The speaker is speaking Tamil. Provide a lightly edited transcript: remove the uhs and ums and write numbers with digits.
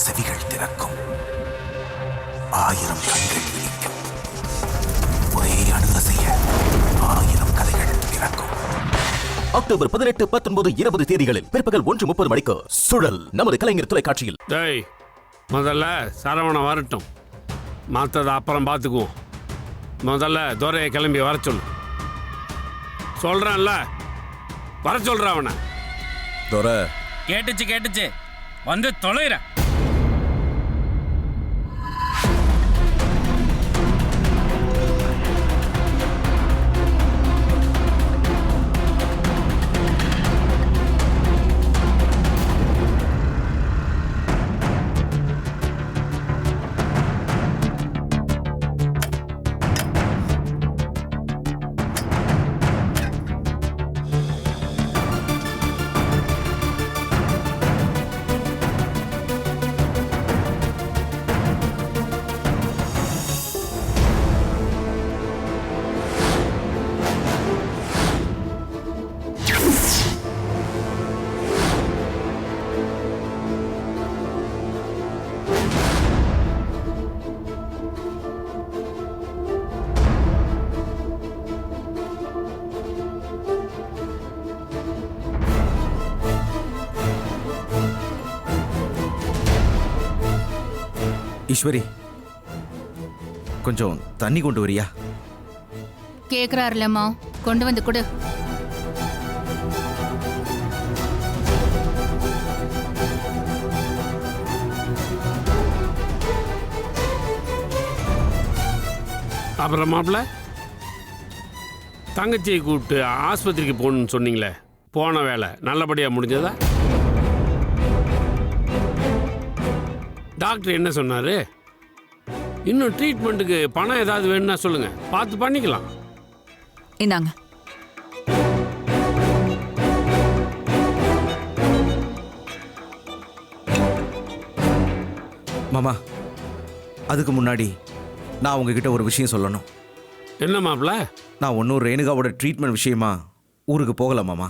செவிகள் திறக்கும், 1000 கண்கள் விழிக்கும், ஒரே அணுக செய்ய 1000 கதைகள் திறக்கும். அக்டோபர் 18, 19, 20 தேதிகளில் பிற்பகல் 1:30 மணிக்கு சுழல் நமது கலைஞர் தொலைக்காட்சியில். முதல்ல சரவணன் வரட்டும், மற்றதை அப்புறம் பார்த்துக்குவோம். முதல்ல துரையை கிளம்பி வர சொல்லு. சொல்றான்ல, வர சொல்ற அவனை. துரை கேட்டுச்சு வந்து தொலைற. ஈஸ்வரி, கொஞ்சம் தண்ணி கொண்டு வரியா? கேக்குறாருலம்மா, கொண்டு வந்து கொடு. அப்புறம் மாப்பிள்ள, தங்கச்சியை கூப்பிட்டு ஆஸ்பத்திரிக்கு போகணும்னு சொன்னீங்களே, போன வேலை நல்லபடியாக முடிஞ்சதா? டாக்டர் என்ன சொன்னாரு? இன்னும் ட்ரீட்மெண்ட்டுக்கு பணம் ஏதாவது வேணும்னா சொல்லுங்க, பார்த்து பண்ணிக்கலாம். இந்தாங்க. மாமா, அதுக்கு முன்னாடி நான் உங்ககிட்ட ஒரு விஷயம் சொல்லணும். என்ன மாப்பிள்ள? நான் ஒன்றும் ரேணுகாவோட ட்ரீட்மெண்ட் விஷயமா ஊருக்கு போகல மாமா.